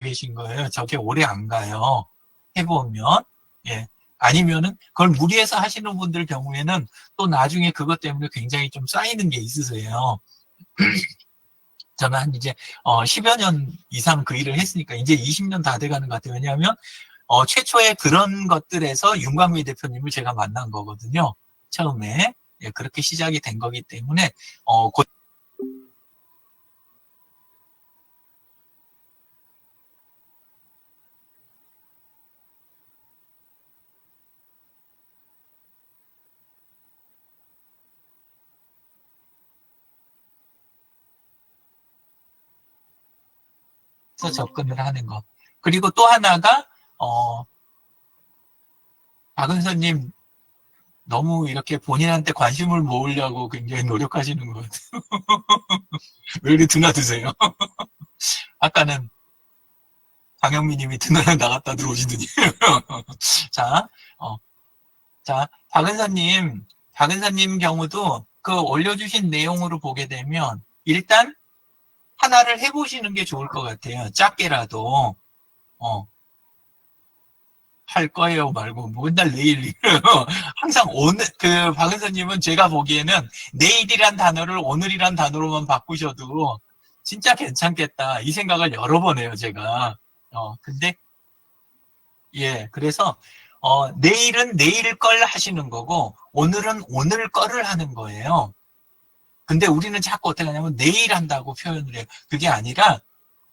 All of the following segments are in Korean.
계신 거예요. 저게 오래 안 가요. 해보면. 예. 아니면은 그걸 무리해서 하시는 분들 경우에는 또 나중에 그것 때문에 굉장히 좀 쌓이는 게 있으세요. 저는 한 이제 10여 년 이상 그 일을 했으니까 이제 20년 다 돼가는 것 같아요. 왜냐하면 최초에 그런 것들에서 윤광미 대표님을 제가 만난 거거든요. 처음에. 예, 그렇게 시작이 된 거기 때문에 곧 접근을 하는 거. 그리고 또 하나가 박은서님 너무 이렇게 본인한테 관심을 모으려고 굉장히 노력하시는 것 같아요. 왜 이렇게 드나드세요? 아까는 강영미님이 드나랑 나갔다 들어오시더니. 자, 박은서님 경우도 그 올려주신 내용으로 보게 되면 일단 하나를 해보시는 게 좋을 것 같아요. 작게라도. 할 거예요 말고 맨날 내일 항상 오늘 박은서님은 제가 보기에는 내일이란 단어를 오늘이란 단어로만 바꾸셔도 진짜 괜찮겠다 이 생각을 여러 번 해요 제가. 근데 예 그래서 내일은 내일 걸 하시는 거고 오늘은 오늘 거를 하는 거예요. 근데 우리는 자꾸 어떻게 하냐면 내일 한다고 표현을 해요. 그게 아니라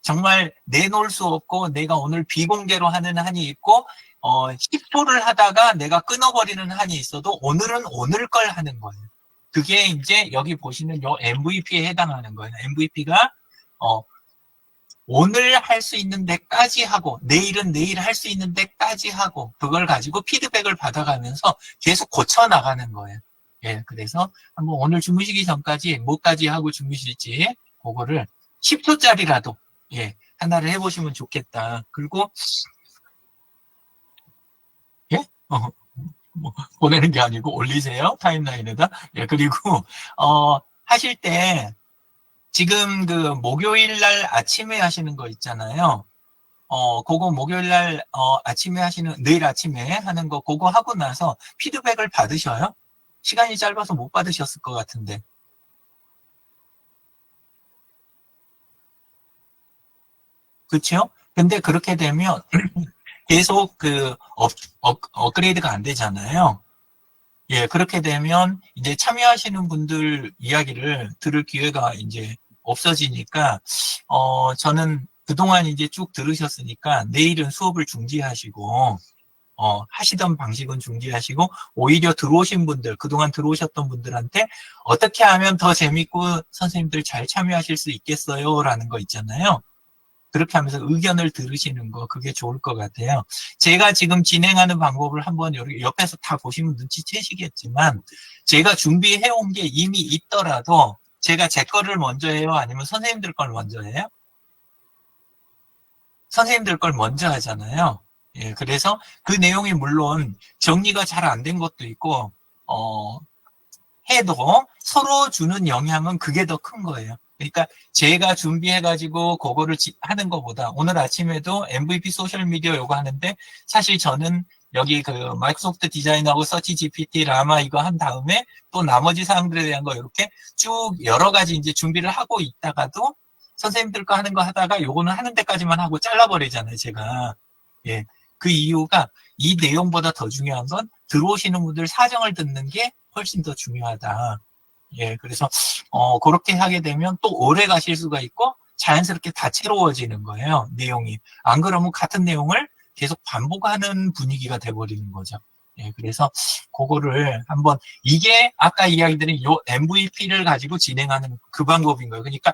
정말 내놓을 수 없고 내가 오늘 비공개로 하는 한이 있고 10초를 하다가 내가 끊어버리는 한이 있어도 오늘은 오늘 걸 하는 거예요. 그게 이제 여기 보시는 요 MVP에 해당하는 거예요. MVP가 오늘 할 수 있는 데까지 하고 내일은 내일 할 수 있는 데까지 하고 그걸 가지고 피드백을 받아가면서 계속 고쳐나가는 거예요. 예, 그래서 한번 오늘 주무시기 전까지 뭐까지 하고 주무실지 그거를 10초짜리라도 예, 하나를 해보시면 좋겠다. 그리고 예? 뭐, 보내는 게 아니고 올리세요 타임라인에다. 예, 그리고 하실 때 지금 그 목요일 날 아침에 하시는 거 있잖아요. 그거 목요일 날 아침에 하시는 내일 아침에 하는 거 그거 하고 나서 피드백을 받으셔요? 시간이 짧아서 못 받으셨을 것 같은데. 그렇죠? 근데 그렇게 되면 계속 업그레이드가 안 되잖아요. 예, 그렇게 되면 이제 참여하시는 분들 이야기를 들을 기회가 이제 없어지니까, 저는 그동안 이제 쭉 들으셨으니까 내일은 수업을 중지하시고, 하시던 방식은 중지하시고, 오히려 들어오신 분들, 그동안 들어오셨던 분들한테 어떻게 하면 더 재밌고 선생님들 잘 참여하실 수 있겠어요? 라는 거 있잖아요. 그렇게 하면서 의견을 들으시는 거 그게 좋을 것 같아요. 제가 지금 진행하는 방법을 한번 여기 옆에서 다 보시면 눈치채시겠지만 제가 준비해온 게 이미 있더라도 제가 제 거를 먼저 해요? 아니면 선생님들 걸 먼저 해요? 선생님들 걸 먼저 하잖아요. 예, 그래서 그 내용이 물론 정리가 잘 안 된 것도 있고 해도 서로 주는 영향은 그게 더 큰 거예요. 그러니까 제가 준비해가지고 그거를 하는 것보다 오늘 아침에도 MVP 소셜미디어 요거 하는데 사실 저는 여기 그 마이크로소프트 디자인하고 서치 GPT 라마 이거 한 다음에 또 나머지 사항들에 대한 거 이렇게 쭉 여러 가지 이제 준비를 하고 있다가도 선생님들 거 하는 거 하다가 요거는 하는 데까지만 하고 잘라버리잖아요, 제가. 예. 그 이유가 이 내용보다 더 중요한 건 들어오시는 분들 사정을 듣는 게 훨씬 더 중요하다. 예, 그래서 그렇게 하게 되면 또 오래 가실 수가 있고 자연스럽게 다채로워지는 거예요. 내용이. 안 그러면 같은 내용을 계속 반복하는 분위기가 돼버리는 거죠. 예, 그래서 그거를 한번 이게 아까 이야기 드린 요 MVP를 가지고 진행하는 그 방법인 거예요. 그러니까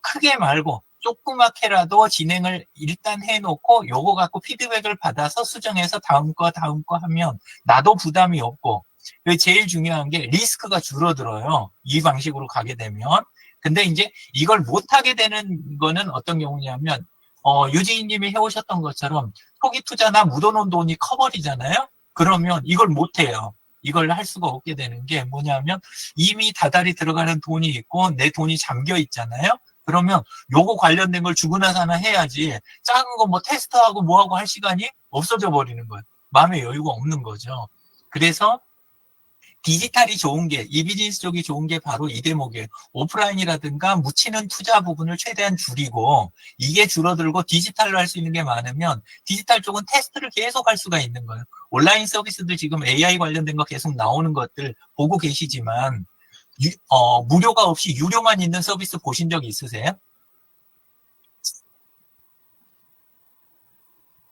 크게 말고 조그맣게라도 진행을 일단 해놓고 요거 갖고 피드백을 받아서 수정해서 다음 거 하면 나도 부담이 없고 제일 중요한 게 리스크가 줄어들어요. 이 방식으로 가게 되면. 근데 이제 이걸 못하게 되는 거는 어떤 경우냐면 유지인 님이 해오셨던 것처럼 초기 투자나 묻어놓은 돈이 커버리잖아요. 그러면 이걸 못해요. 이걸 할 수가 없게 되는 게 뭐냐면 이미 다달이 들어가는 돈이 있고 내 돈이 잠겨 있잖아요. 그러면 요거 관련된 걸 주거나 사나 해야지 작은 거 뭐 테스트하고 뭐하고 할 시간이 없어져 버리는 거예요. 마음의 여유가 없는 거죠. 그래서 디지털이 좋은 게, 이 비즈니스 쪽이 좋은 게 바로 이 대목이에요. 오프라인이라든가 묻히는 투자 부분을 최대한 줄이고, 이게 줄어들고 디지털로 할 수 있는 게 많으면 디지털 쪽은 테스트를 계속 할 수가 있는 거예요. 온라인 서비스들 지금 AI 관련된 거 계속 나오는 것들 보고 계시지만, 무료가 없이 유료만 있는 서비스 보신 적 있으세요?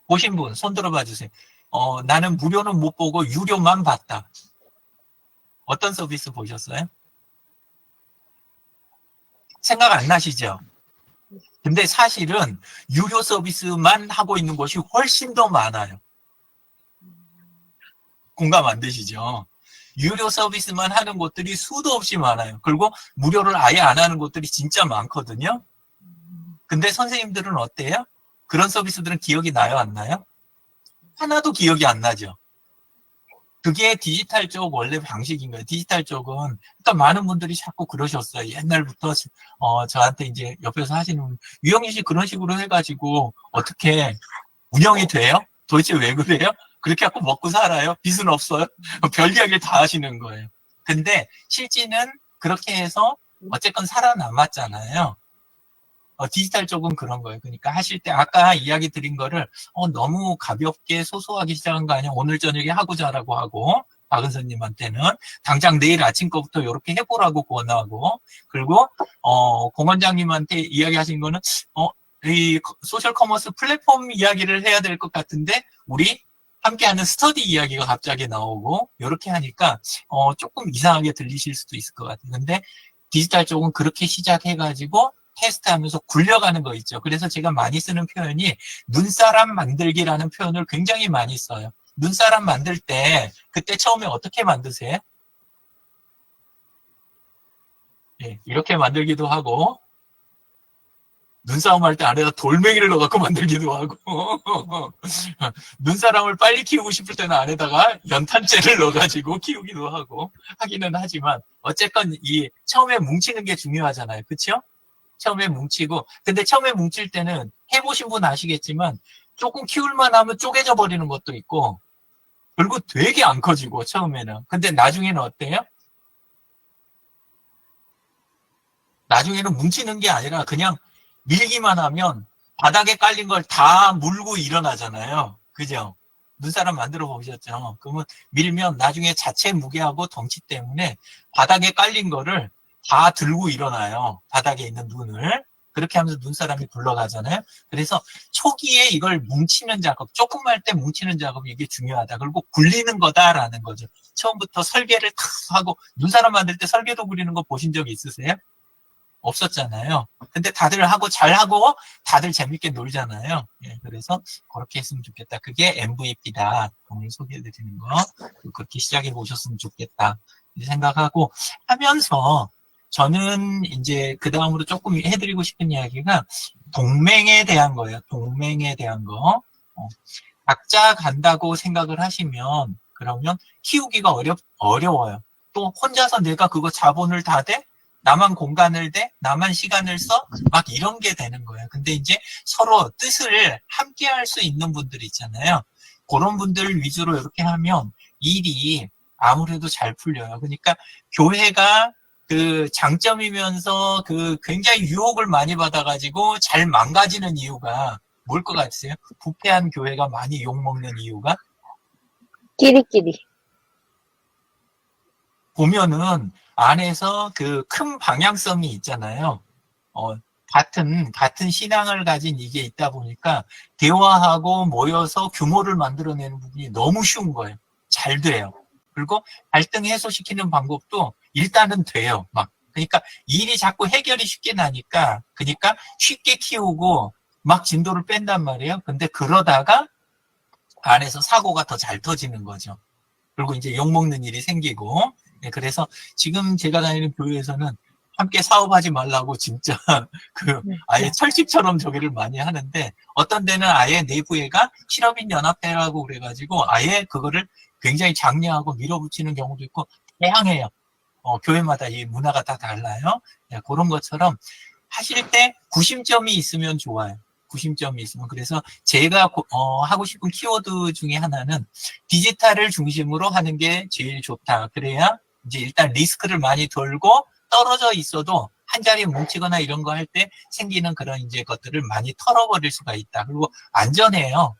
보신 분, 손 들어봐 주세요. 나는 무료는 못 보고 유료만 봤다. 어떤 서비스 보셨어요? 생각 안 나시죠? 근데 사실은 유료 서비스만 하고 있는 곳이 훨씬 더 많아요. 공감 안 되시죠? 유료 서비스만 하는 곳들이 수도 없이 많아요. 그리고 무료를 아예 안 하는 곳들이 진짜 많거든요. 근데 선생님들은 어때요? 그런 서비스들은 기억이 나요, 안 나요? 하나도 기억이 안 나죠. 그게 디지털 쪽 원래 방식인 거예요. 디지털 쪽은, 그러니까 많은 분들이 자꾸 그러셨어요. 옛날부터, 저한테 이제 옆에서 하시는 분, 유영진 씨 그런 식으로 해가지고, 어떻게 운영이 돼요? 도대체 왜 그래요? 그렇게 하고 먹고 살아요? 빚은 없어요? 별 이야기를 다 하시는 거예요. 근데 실제는 그렇게 해서 어쨌건 살아남았잖아요. 디지털 쪽은 그런 거예요. 그러니까 하실 때 아까 이야기 드린 거를 너무 가볍게 소소하게 시작한 거 아니야? 오늘 저녁에 하고 자라고 하고 박은서님한테는 당장 내일 아침 거부터 이렇게 해보라고 권하고 그리고 공 원장님한테 이야기하신 거는 이 소셜 커머스 플랫폼 이야기를 해야 될 것 같은데 우리 함께하는 스터디 이야기가 갑자기 나오고 이렇게 하니까 조금 이상하게 들리실 수도 있을 것 같아요. 근데 디지털 쪽은 그렇게 시작해가지고 테스트하면서 굴려가는 거 있죠. 그래서 제가 많이 쓰는 표현이 눈사람 만들기라는 표현을 굉장히 많이 써요. 눈사람 만들 때 그때 처음에 어떻게 만드세요? 예, 이렇게 만들기도 하고 눈싸움 할 때 안에다 돌멩이를 넣어갖고 만들기도 하고 눈사람을 빨리 키우고 싶을 때는 안에다가 연탄재를 넣어가지고 키우기도 하고 하기는 하지만 어쨌건 이 처음에 뭉치는 게 중요하잖아요. 그렇죠? 처음에 뭉치고 근데 처음에 뭉칠 때는 해보신 분 아시겠지만 조금 키울만 하면 쪼개져 버리는 것도 있고 그리고 되게 안 커지고 처음에는 근데 나중에는 어때요? 나중에는 뭉치는 게 아니라 그냥 밀기만 하면 바닥에 깔린 걸 다 물고 일어나잖아요. 그죠? 눈사람 만들어 보셨죠? 그러면 밀면 나중에 자체 무게하고 덩치 때문에 바닥에 깔린 거를 다 들고 일어나요. 바닥에 있는 눈을. 그렇게 하면서 눈사람이 굴러가잖아요. 그래서 초기에 이걸 뭉치는 작업, 조금 할 때 뭉치는 작업이 이게 중요하다. 그리고 굴리는 거다라는 거죠. 처음부터 설계를 탁 하고 눈사람 만들 때 설계도 그리는 거 보신 적 있으세요? 없었잖아요. 근데 다들 하고 잘하고 다들 재밌게 놀잖아요. 예, 그래서 그렇게 했으면 좋겠다. 그게 MVP다. 오늘 소개해드리는 거 그렇게 시작해 보셨으면 좋겠다. 생각하고 하면서 저는 이제 그 다음으로 조금 해드리고 싶은 이야기가 동맹에 대한 거예요. 동맹에 대한 거. 각자 간다고 생각을 하시면 그러면 키우기가 어려워요. 또 혼자서 내가 그거 자본을 다 대? 나만 공간을 대? 나만 시간을 써? 막 이런 게 되는 거예요. 근데 이제 서로 뜻을 함께 할 수 있는 분들 있잖아요. 그런 분들 위주로 이렇게 하면 일이 아무래도 잘 풀려요. 그러니까 교회가 그 장점이면서 그 굉장히 유혹을 많이 받아가지고 잘 망가지는 이유가 뭘 것 같으세요? 부패한 교회가 많이 욕먹는 이유가? 끼리끼리. 보면은 안에서 그 큰 방향성이 있잖아요. 같은 신앙을 가진 이게 있다 보니까 대화하고 모여서 규모를 만들어내는 부분이 너무 쉬운 거예요. 잘 돼요. 그리고 갈등 해소시키는 방법도 일단은 돼요. 막. 그러니까 일이 자꾸 해결이 쉽게 나니까, 그러니까 쉽게 키우고 막 진도를 뺀단 말이에요. 근데 그러다가 안에서 사고가 더 잘 터지는 거죠. 그리고 이제 욕먹는 일이 생기고, 네, 그래서 지금 제가 다니는 교회에서는 함께 사업하지 말라고 진짜 그 아예 철칙처럼 저기를 많이 하는데 어떤 데는 아예 내부회가 실업인 연합회라고 그래가지고 아예 그거를 굉장히 장려하고 밀어붙이는 경우도 있고 다양해요. 교회마다 이 문화가 다 달라요. 네, 그런 것처럼 하실 때 구심점이 있으면 좋아요. 구심점이 있으면. 그래서 제가 하고 싶은 키워드 중에 하나는 디지털을 중심으로 하는 게 제일 좋다. 그래야 이제 일단 리스크를 많이 덜고 떨어져 있어도 한 자리에 뭉치거나 이런 거 할 때 생기는 그런 이제 것들을 많이 털어버릴 수가 있다. 그리고 안전해요.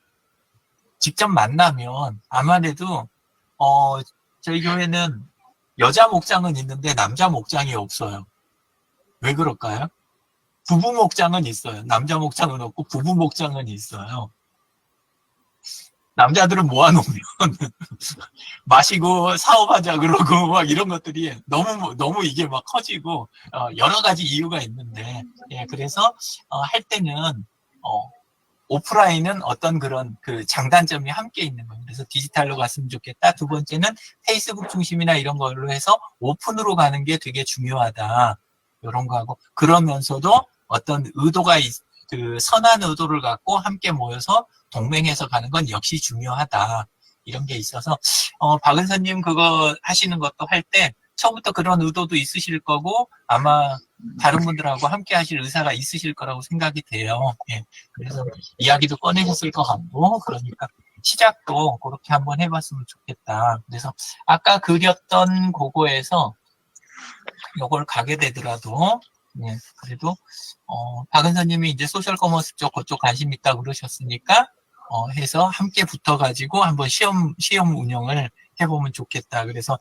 직접 만나면 아무래도 저희 교회는 여자 목장은 있는데 남자 목장이 없어요. 왜 그럴까요? 부부 목장은 있어요. 남자 목장은 없고 부부 목장은 있어요. 남자들은 모아놓으면 마시고 사업하자 그러고 막 이런 것들이 너무 이게 막 커지고 여러 가지 이유가 있는데 그래서 할 때는 오프라인은 어떤 그런 그 장단점이 함께 있는 거예요. 그래서 디지털로 갔으면 좋겠다. 두 번째는 페이스북 중심이나 이런 걸로 해서 오픈으로 가는 게 되게 중요하다. 이런 거 하고 그러면서도 어떤 의도가 그 선한 의도를 갖고 함께 모여서 동맹해서 가는 건 역시 중요하다. 이런 게 있어서 박은서님 그거 하시는 것도 할 때 처음부터 그런 의도도 있으실 거고 아마 다른 분들하고 함께 하실 의사가 있으실 거라고 생각이 돼요. 예. 그래서 이야기도 꺼내셨을 것 같고 그러니까 시작도 그렇게 한번 해봤으면 좋겠다. 그래서 아까 그렸던 그거에서 요걸 가게 되더라도 예, 그래도 박은서님이 이제 소셜 커머스 쪽 그쪽 관심 있다 그러셨으니까 해서 함께 붙어가지고 한번 시험 운영을 해보면 좋겠다. 그래서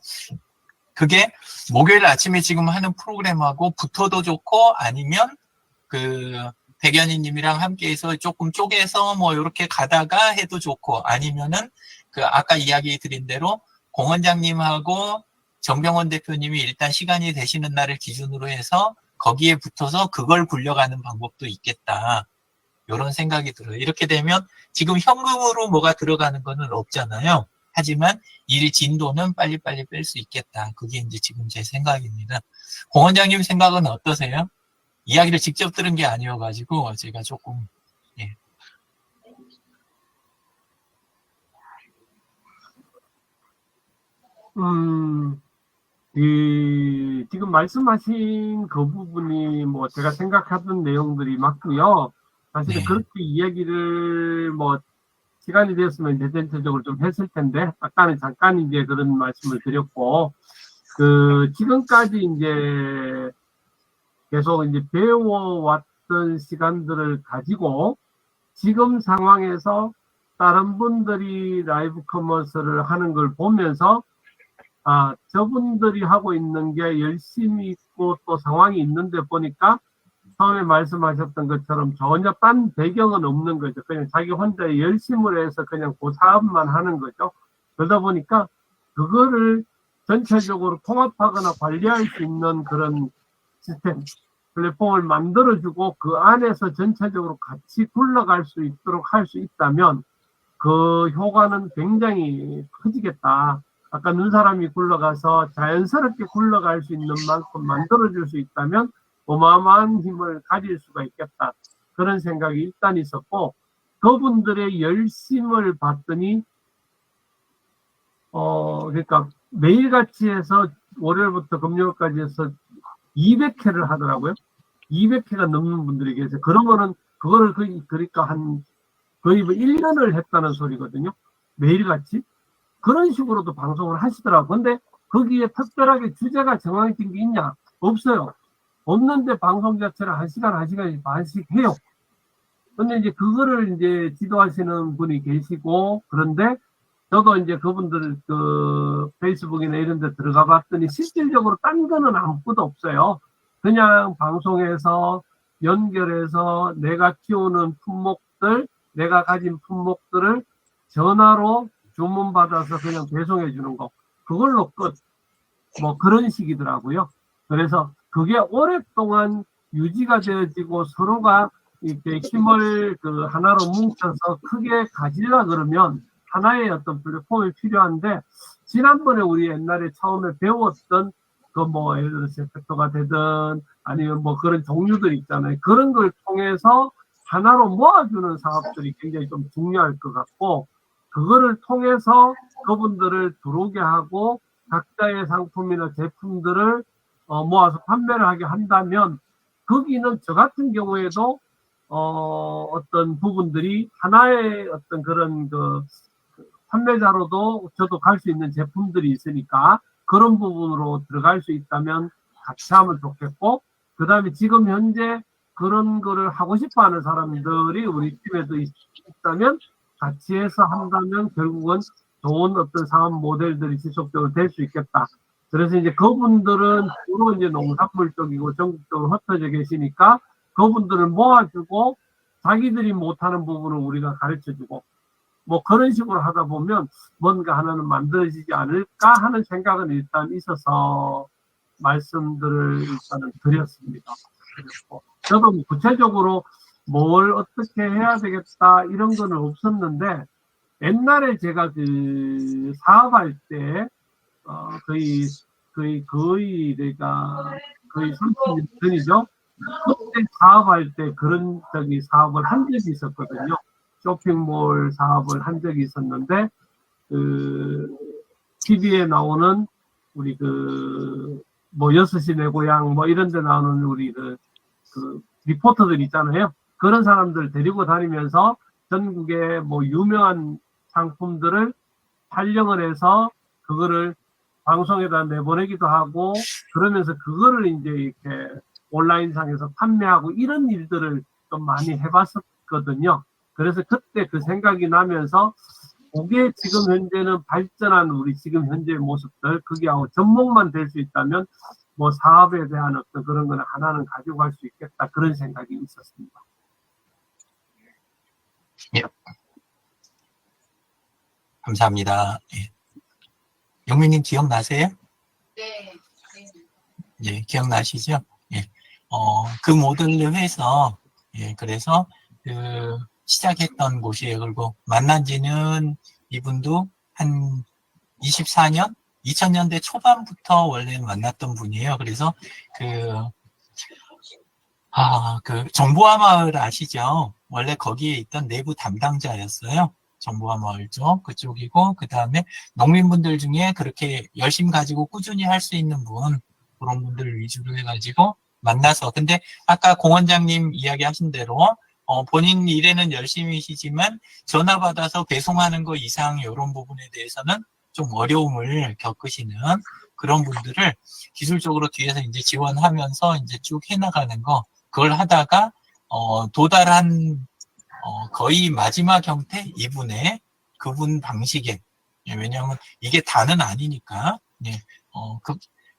그게 목요일 아침에 지금 하는 프로그램하고 붙어도 좋고 아니면 그 백연희님이랑 함께해서 조금 쪼개서 뭐 이렇게 가다가 해도 좋고 아니면은 그 아까 이야기 드린 대로 공원장님하고 정병원 대표님이 일단 시간이 되시는 날을 기준으로 해서 거기에 붙어서 그걸 굴려가는 방법도 있겠다. 이런 생각이 들어요. 이렇게 되면 지금 현금으로 뭐가 들어가는 거는 없잖아요. 하지만 일 진도는 빨리빨리 뺄 수 있겠다. 그게 이제 지금 제 생각입니다. 공원장님 생각은 어떠세요? 이야기를 직접 들은 게 아니어가지고 제가 조금 예. 지금 말씀하신 그 부분이 뭐 제가 생각하던 내용들이 맞고요. 사실은 네. 그렇게 이야기를 뭐 시간이 되었으면 이제 전체적으로 좀 했을 텐데 아까는 잠깐 이제 그런 말씀을 드렸고 그 지금까지 이제 계속 이제 배워왔던 시간들을 가지고 지금 상황에서 다른 분들이 라이브 커머스를 하는 걸 보면서 저분들이 하고 있는 게 열심히 있고 또 상황이 있는데 보니까 처음에 말씀하셨던 것처럼 전혀 딴 배경은 없는 거죠. 그냥 자기 혼자 열심을 해서 그냥 그 사업만 하는 거죠. 그러다 보니까 그거를 전체적으로 통합하거나 관리할 수 있는 그런 시스템, 플랫폼을 만들어주고 그 안에서 전체적으로 같이 굴러갈 수 있도록 할 수 있다면 그 효과는 굉장히 커지겠다. 아까 눈사람이 굴러가서 자연스럽게 굴러갈 수 있는 만큼 만들어줄 수 있다면 어마어마한 힘을 가질 수가 있겠다. 그런 생각이 일단 있었고 그분들의 열심을 봤더니 그러니까 매일같이 해서 월요일부터 금요일까지 해서 200회를 하더라고요. 200회가 넘는 분들이 계세요. 그러면은 그거를 그러니까 한 거의 뭐 1년을 했다는 소리거든요. 매일같이. 그런 식으로도 방송을 하시더라고요. 근데 거기에 특별하게 주제가 정해진 게 있냐? 없어요. 없는데 방송 자체를 1시간 반씩 해요. 근데 이제 그거를 이제 지도하시는 분이 계시고, 그런데 저도 이제 그분들 그 페이스북이나 이런 데 들어가 봤더니 실질적으로 딴 거는 아무것도 없어요. 그냥 방송에서 연결해서 내가 키우는 품목들, 내가 가진 품목들을 전화로 주문받아서 그냥 배송해 주는 거. 그걸로 끝. 뭐 그런 식이더라고요. 그래서 그게 오랫동안 유지가 되어지고 서로가 이렇게 힘을 그 하나로 뭉쳐서 크게 가지려 그러면 하나의 어떤 플랫폼이 필요한데 지난번에 우리 옛날에 처음에 배웠던 그 뭐 예를 들어서 섹터가 되든 아니면 뭐 그런 종류들 있잖아요. 그런 걸 통해서 하나로 모아주는 사업들이 굉장히 좀 중요할 것 같고 그거를 통해서 그분들을 들어오게 하고 각자의 상품이나 제품들을 모아서 판매를 하게 한다면 거기는 저 같은 경우에도 어떤 부분들이 하나의 어떤 그런 그 판매자로도 저도 갈 수 있는 제품들이 있으니까 그런 부분으로 들어갈 수 있다면 같이 하면 좋겠고, 그 다음에 지금 현재 그런 거를 하고 싶어 하는 사람들이 우리 팀에도 있다면 같이 해서 한다면 결국은 좋은 어떤 사업 모델들이 지속적으로 될 수 있겠다. 그래서 이제 그분들은 주로 이제 농산물 쪽이고 전국적으로 흩어져 계시니까 그분들을 모아주고 자기들이 못하는 부분을 우리가 가르쳐주고 뭐 그런 식으로 하다 보면 뭔가 하나는 만들어지지 않을까 하는 생각은 일단 있어서 말씀들을 일단은 드렸습니다. 그리고 저도 뭐 구체적으로 뭘 어떻게 해야 되겠다 이런 거는 없었는데, 옛날에 제가 그 사업할 때 거의 내가 거의 30년 전이죠. 그때 사업할 때 그런 사업을 한 적이 있었거든요. 쇼핑몰 사업을 한 적이 있었는데, 그 TV에 나오는 우리 뭐 6시 내 고향 뭐 이런 데 나오는 우리 그 리포터들 있잖아요. 그런 사람들 데리고 다니면서 전국에 뭐 유명한 상품들을 촬영을 해서 그거를 방송에다 내보내기도 하고, 그러면서 그거를 이제 이렇게 온라인상에서 판매하고 이런 일들을 좀 많이 해봤었거든요. 그래서 그때 그 생각이 나면서 그게 지금 현재는 발전한 우리 지금 현재의 모습들, 그게하고 접목만 될 수 있다면 뭐 사업에 대한 어떤 그런 거는 하나는 가지고 갈 수 있겠다, 그런 생각이 있었습니다. 예. 감사합니다. 예. 영민님 기억나세요? 네. 예, 기억나시죠? 예. 그 모델로 해서, 예, 그래서 시작했던 곳이에요. 그리고 만난 지는 이분도 한 24년? 2000년대 초반부터 원래 만났던 분이에요. 그래서 정보화 마을 아시죠? 원래 거기에 있던 내부 담당자였어요. 정보화 마을 쪽, 그쪽이고, 그 다음에 농민분들 중에 그렇게 열심히 가지고 꾸준히 할 수 있는 분, 그런 분들 위주로 해가지고 만나서. 근데 아까 공 원장님 이야기 하신 대로, 본인 일에는 열심히시지만 전화 받아서 배송하는 거 이상 이런 부분에 대해서는 좀 어려움을 겪으시는 그런 분들을 기술적으로 뒤에서 이제 지원하면서 이제 쭉 해나가는 거, 그걸 하다가, 도달한, 거의 마지막 형태 이분의 그분 방식에, 예, 왜냐하면 이게 다는 아니니까, 예,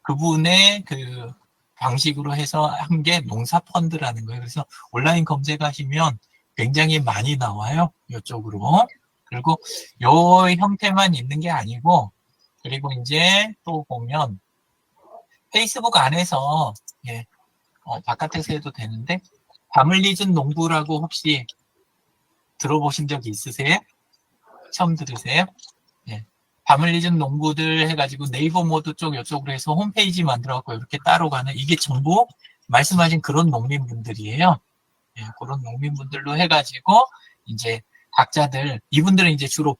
그분의 그 방식으로 해서 한 게 농사펀드라는 거예요. 그래서 온라인 검색하시면 굉장히 많이 나와요. 이쪽으로. 그리고 요 형태만 있는 게 아니고, 그리고 이제 또 보면 페이스북 안에서, 예, 바깥에서 해도 되는데, 밤을 잊은 농부라고 혹시 들어보신 적이 있으세요? 처음 들으세요? 예. 밤을 잊은 농부들 해가지고 네이버 모드 쪽 이쪽으로 해서 홈페이지 만들어갖고 이렇게 따로 가는, 이게 전부 말씀하신 그런 농민분들이에요. 예, 그런 농민분들로 해가지고 이제 각자들, 이분들은 이제 주로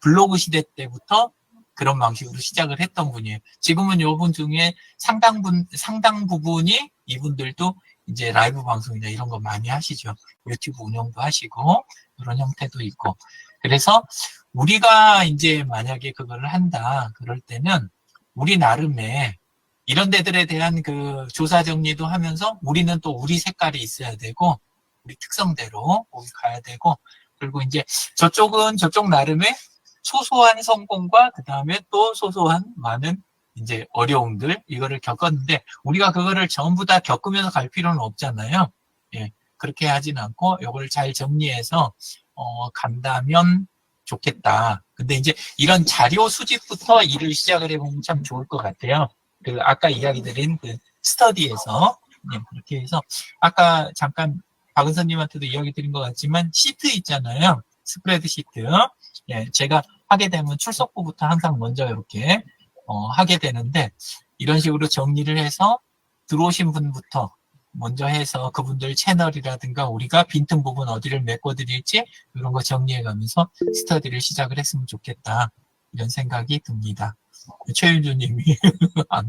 블로그 시대 때부터 그런 방식으로 시작을 했던 분이에요. 지금은 요분 중에 상당 부분이 이분들도 이제 라이브 방송이나 이런 거 많이 하시죠. 유튜브 운영도 하시고 그런 형태도 있고. 그래서 우리가 이제 만약에 그거를 한다 그럴 때는 우리 나름의 이런 데들에 대한 그 조사 정리도 하면서 우리는 또 우리 색깔이 있어야 되고 우리 특성대로 거기 가야 되고, 그리고 이제 저쪽은 저쪽 나름의 소소한 성공과 그 다음에 또 소소한 많은 이제 어려움들, 이거를 겪었는데 우리가 그거를 전부 다 겪으면서 갈 필요는 없잖아요. 예, 그렇게 하진 않고 이걸 잘 정리해서 간다면 좋겠다. 근데 이제 이런 자료 수집부터 일을 시작을 해보면 참 좋을 것 같아요. 그 아까 이야기 드린 그 스터디에서, 예, 그렇게 해서 아까 잠깐 박은선님한테도 이야기 드린 것 같지만 시트 있잖아요. 스프레드 시트. 예, 제가 하게 되면 출석부부터 항상 먼저 이렇게 하게 되는데, 이런 식으로 정리를 해서 들어오신 분부터 먼저 해서 그분들 채널이라든가 우리가 빈틈 부분 어디를 메꿔드릴지 이런 거 정리해가면서 스터디를 시작을 했으면 좋겠다, 이런 생각이 듭니다. 최윤주님이 안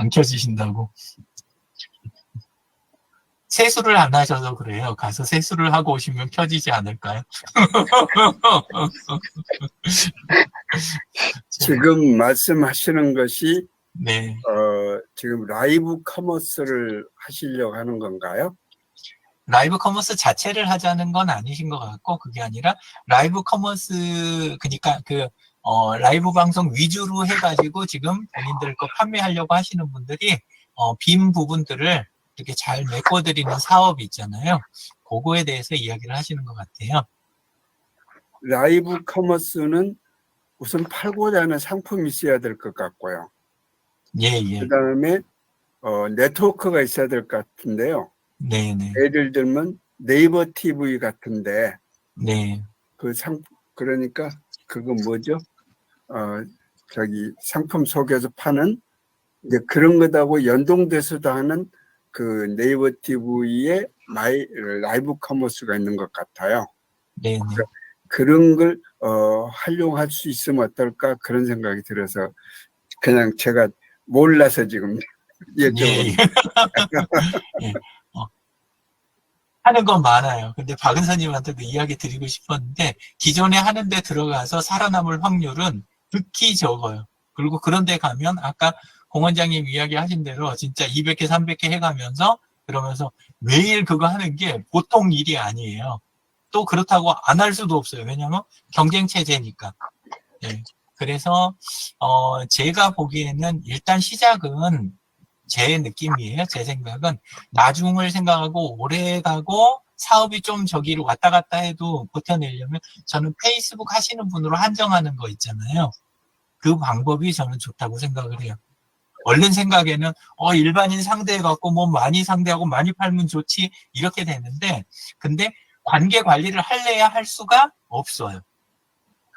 켜지신다고. 세수를 안 하셔서 그래요. 가서 세수를 하고 오시면 켜지지 않을까요? 지금 말씀하시는 것이 네. 지금 라이브 커머스를 하시려고 하는 건가요? 라이브 커머스 자체를 하자는 건 아니신 것 같고, 그게 아니라 라이브 커머스, 그러니까 라이브 방송 위주로 해가지고 지금 본인들 거 판매하려고 하시는 분들이 빈 부분들을 이렇게 잘 메꿔드리는 사업이 있잖아요. 그거에 대해서 이야기를 하시는 것 같아요. 라이브 커머스는 우선 팔고자 하는 상품이 있어야 될 것 같고요. 예, 예. 그 다음에 네트워크가 있어야 될 것 같은데요. 네, 네. 예를 들면 네이버 TV 같은데 네. 그러니까 그건 뭐죠? 저기 상품 속에서 파는 이제 그런 것하고 연동돼서도 하는 그 네이버 TV에 라이브 커머스가 있는 것 같아요. 네, 네. 그런 걸 활용할 수 있으면 어떨까 그런 생각이 들어서 그냥 제가 몰라서 지금 예, 여쭤봅니다. 예. 하는 건 많아요. 근데 박은서님한테도 이야기 드리고 싶었는데, 기존에 하는 데 들어가서 살아남을 확률은 극히 적어요. 그리고 그런 데 가면, 아까 공 원장님 이야기 하신 대로 진짜 200개, 300개 해가면서, 그러면서 매일 그거 하는 게 보통 일이 아니에요. 또 그렇다고 안 할 수도 없어요. 왜냐면 경쟁체제니까. 예. 그래서, 제가 보기에는 일단 시작은 제 느낌이에요. 제 생각은 나중을 생각하고 오래 가고 사업이 좀 저기를 왔다 갔다 해도 버텨내려면 저는 페이스북 하시는 분으로 한정하는 거 있잖아요. 그 방법이 저는 좋다고 생각을 해요. 얼른 생각에는 일반인 상대해갖고 뭐 많이 상대하고 많이 팔면 좋지 이렇게 되는데, 근데 관계 관리를 할래야 할 수가 없어요.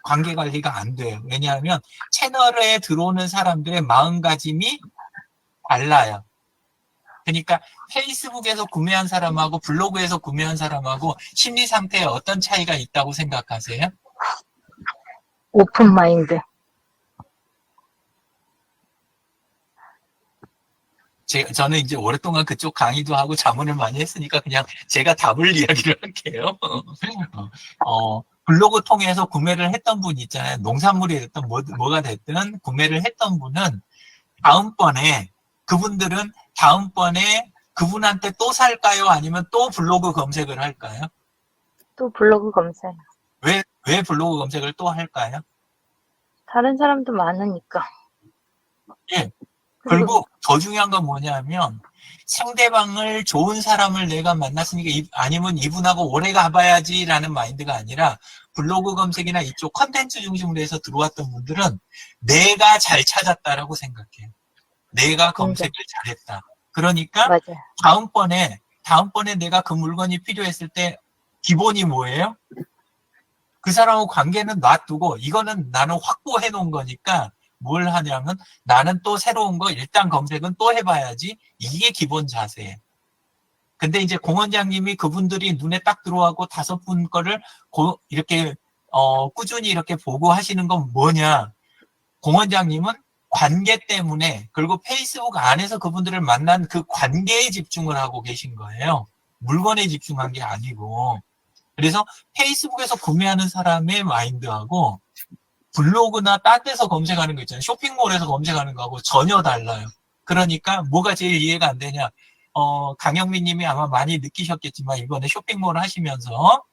관계 관리가 안 돼요. 왜냐하면 채널에 들어오는 사람들의 마음가짐이 달라요. 그러니까 페이스북에서 구매한 사람하고 블로그에서 구매한 사람하고 심리 상태에 어떤 차이가 있다고 생각하세요? 오픈 마인드. 저는 이제 오랫동안 그쪽 강의도 하고 자문을 많이 했으니까 그냥 제가 답을 이야기를 할게요. 블로그 통해서 구매를 했던 분 있잖아요. 농산물이 됐든 뭐가 됐든 구매를 했던 분은 그분들은 다음번에 그분한테 또 살까요? 아니면 또 블로그 검색을 할까요? 또 블로그 검색. 왜 블로그 검색을 또 할까요? 다른 사람도 많으니까. 예. 그리고 더 중요한 건 뭐냐면 상대방을 좋은 사람을 내가 만났으니까 아니면 이분하고 오래 가봐야지라는 마인드가 아니라 블로그 검색이나 이쪽 컨텐츠 중심으로 해서 들어왔던 분들은 내가 잘 찾았다라고 생각해요. 내가 검색을 잘했다. 그러니까 맞아요. 다음번에 내가 그 물건이 필요했을 때 기본이 뭐예요? 그 사람하고 관계는 놔두고 이거는 나는 확보해 놓은 거니까 뭘 하냐면 나는 또 새로운 거 일단 검색은 또 해봐야지. 이게 기본 자세예요. 근데 이제 공 원장님이 그분들이 눈에 딱 들어가고 5분 거를 이렇게 꾸준히 이렇게 보고 하시는 건 뭐냐? 공 원장님은 관계 때문에 그리고 페이스북 안에서 그분들을 만난 그 관계에 집중을 하고 계신 거예요. 물건에 집중한 게 아니고. 그래서 페이스북에서 구매하는 사람의 마인드하고 블로그나 딴 데서 검색하는 거 있잖아요. 쇼핑몰에서 검색하는 거하고 전혀 달라요. 그러니까 뭐가 제일 이해가 안 되냐. 강영민 님이 아마 많이 느끼셨겠지만 이번에 쇼핑몰 하시면서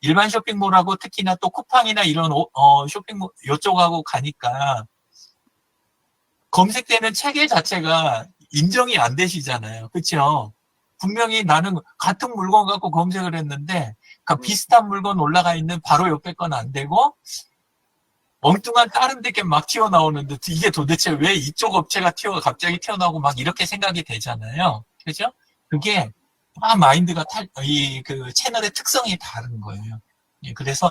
일반 쇼핑몰하고 특히나 또 쿠팡이나 이런 쇼핑몰 요쪽하고 가니까 검색되는 체계 자체가 인정이 안 되시잖아요. 그렇죠? 분명히 나는 같은 물건 갖고 검색을 했는데 비슷한 물건 올라가 있는 바로 옆에 건 안 되고 엉뚱한 다른 데게 막 튀어나오는데 이게 도대체 왜 이쪽 업체가 갑자기 튀어나오고 막 이렇게 생각이 되잖아요. 그죠? 그게 마인드가 그 채널의 특성이 다른 거예요. 예, 그래서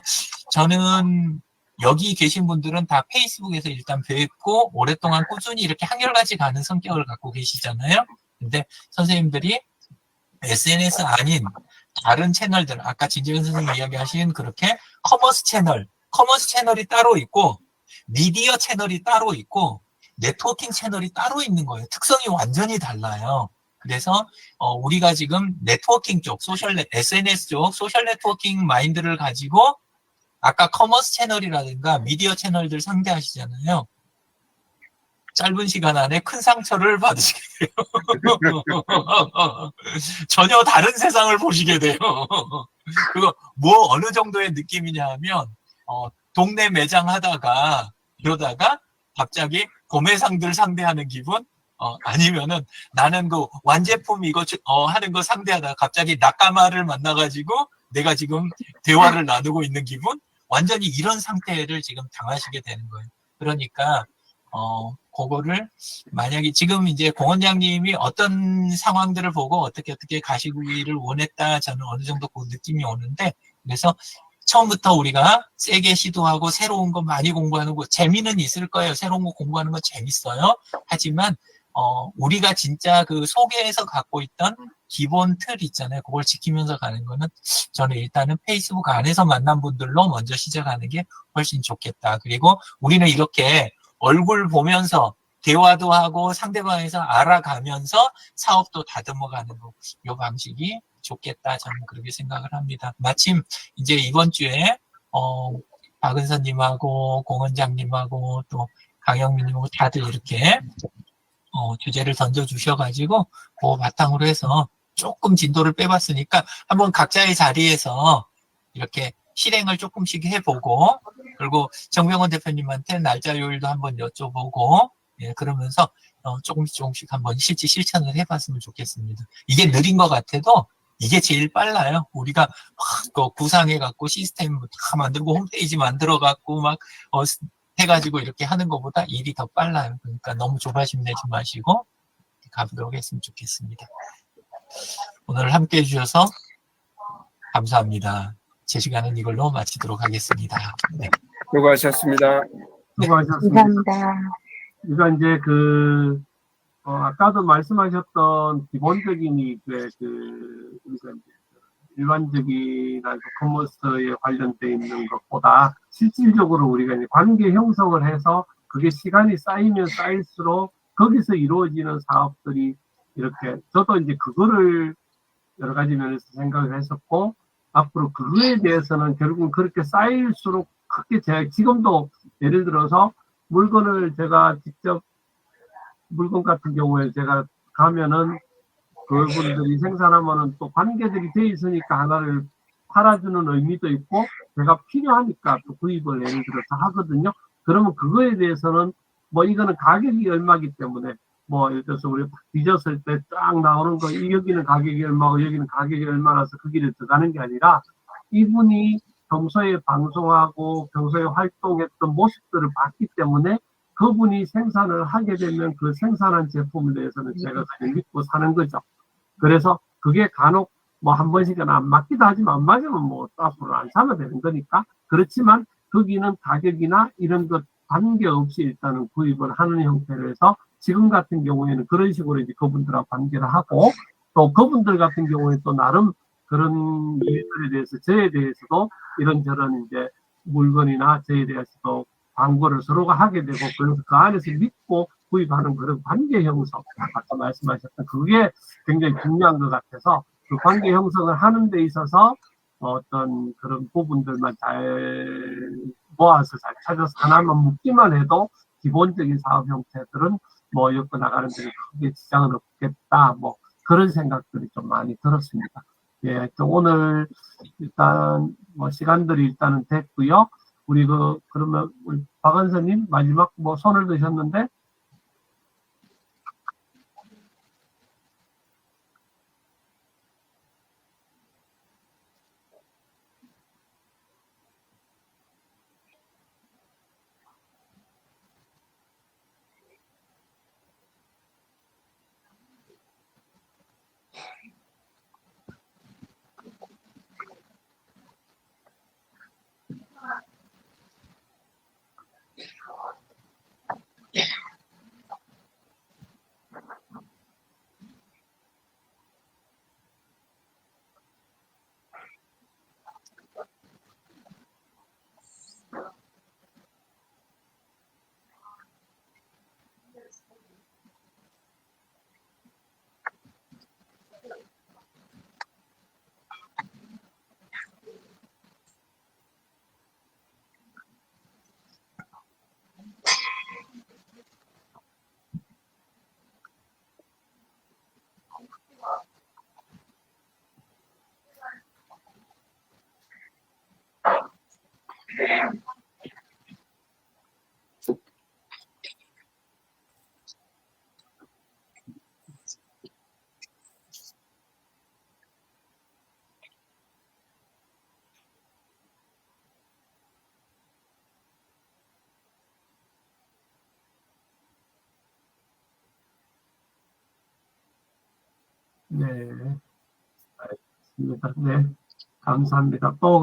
저는 여기 계신 분들은 다 페이스북에서 일단 뵙고 오랫동안 꾸준히 이렇게 한결같이 가는 성격을 갖고 계시잖아요. 근데 선생님들이 SNS 아닌 다른 채널들, 아까 진재근 선생님이 이야기하신 그렇게 커머스 채널이 따로 있고 미디어 채널이 따로 있고 네트워킹 채널이 따로 있는 거예요. 특성이 완전히 달라요. 그래서 우리가 지금 네트워킹 쪽, SNS 쪽 소셜 네트워킹 마인드를 가지고 아까 커머스 채널이라든가 미디어 채널들 상대하시잖아요. 짧은 시간 안에 큰 상처를 받으시게 돼요. 전혀 다른 세상을 보시게 돼요. 그거 뭐 어느 정도의 느낌이냐 하면 동네 매장 하다가 이러다가 갑자기 도매상들 상대하는 기분? 아니면은 나는 그 완제품 이거 하는 거 상대하다가 갑자기 낙가마를 만나가지고 내가 지금 대화를 나누고 있는 기분? 완전히 이런 상태를 지금 당하시게 되는 거예요. 그러니까 그거를 만약에 지금 이제 공 원장님이 어떤 상황들을 보고 어떻게 가시기를 원했다 저는 어느 정도 그 느낌이 오는데 그래서 처음부터 우리가 세게 시도하고 새로운 거 많이 공부하는 거 재미는 있을 거예요. 새로운 거 공부하는 건 재밌어요. 하지만 우리가 진짜 그 속에서 갖고 있던 기본 틀 있잖아요. 그걸 지키면서 가는 거는 저는 일단은 페이스북 안에서 만난 분들로 먼저 시작하는 게 훨씬 좋겠다. 그리고 우리는 이렇게 얼굴 보면서 대화도 하고 상대방에서 알아가면서 사업도 다듬어가는 거, 이 방식이 좋겠다. 저는 그렇게 생각을 합니다. 마침 이제 이번 주에 박은선님하고 공 원장님하고 또 강영민님하고 다들 이렇게 주제를 던져주셔가지고 그 바탕으로 해서 조금 진도를 빼봤으니까 한번 각자의 자리에서 이렇게 실행을 조금씩 해보고 그리고 정병원 대표님한테 날짜 요일도 한번 여쭤보고 예, 그러면서 조금씩 한번 실천을 해봤으면 좋겠습니다. 이게 느린 것 같아도 이게 제일 빨라요. 우리가 막 구상해갖고 시스템 다 만들고 홈페이지 만들어갖고 막 해가지고 이렇게 하는 것보다 일이 더 빨라요. 그러니까 너무 조바심 내지 마시고 가보도록 했으면 좋겠습니다. 오늘 함께 해주셔서 감사합니다. 제 시간은 이걸로 마치도록 하겠습니다. 네. 수고하셨습니다. 수고하셨습니다. 감사합니다. 이거 이제 아까도 말씀하셨던 기본적인 우리가 이제 일반적이나 커머스에 관련돼 있는 것보다 실질적으로 우리가 이제 관계 형성을 해서 그게 시간이 쌓이면 쌓일수록 거기서 이루어지는 사업들이 이렇게 저도 이제 그거를 여러 가지 면에서 생각을 했었고 앞으로 그거에 대해서는 결국은 그렇게 쌓일수록 크게 제가 지금도 예를 들어서 물건을 제가 직접 물건 같은 경우에 제가 가면은 그분들이 생산하면은 또 관계들이 돼 있으니까 하나를 팔아주는 의미도 있고 제가 필요하니까 또 구입을 예를 들어서 하거든요. 그러면 그거에 대해서는 뭐 이거는 가격이 얼마기 때문에 뭐 예를 들어서 우리 뒤졌을 때 쫙 나오는 거 여기는 가격이 얼마고 여기는 가격이 얼마라서 그 길에 들어가는 게 아니라 이분이 평소에 방송하고 평소에 활동했던 모습들을 봤기 때문에 그분이 생산을 하게 되면 그 생산한 제품에 대해서는 제가 그냥 믿고 사는 거죠. 그래서 그게 간혹 뭐 한 번씩은 안 맞기도 하지만 안 맞으면 뭐 앞으로 안 사면 되는 거니까. 그렇지만 거기는 가격이나 이런 것 관계없이 일단은 구입을 하는 형태로 해서 지금 같은 경우에는 그런 식으로 이제 그분들하고 관계를 하고 또 그분들 같은 경우에 또 나름 그런 일들에 대해서 저에 대해서도 이런저런 이제 물건이나 저에 대해서도 광고를 서로가 하게 되고 그래서 그 안에서 믿고 구입하는 그런 관계 형성 아까 말씀하셨던 그게 굉장히 중요한 것 같아서 그 관계 형성을 하는 데 있어서 어떤 그런 부분들만 잘 모아서 잘 찾아서 하나만 묶기만 해도 기본적인 사업 형태들은 뭐 엮어 나가는 데는 크게 지장은 없겠다 뭐 그런 생각들이 좀 많이 들었습니다. 예, 오늘 일단 뭐 시간들이 일단은 됐고요. 우리 그러면 우리 박은서님 마지막 뭐 손을 드셨는데 네, 알겠습니다. 네, 감사합니다. 또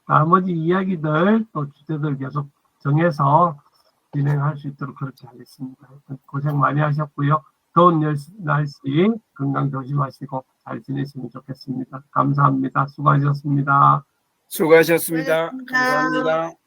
나머지 이야기들 또 주제들 계속 정해서 진행할 수 있도록 그렇게 하겠습니다. 고생 많이 하셨고요. 더운 날씨 건강 조심하시고 잘 지내시면 좋겠습니다. 감사합니다. 수고하셨습니다. 수고하셨습니다. 수고하셨습니다. 감사합니다.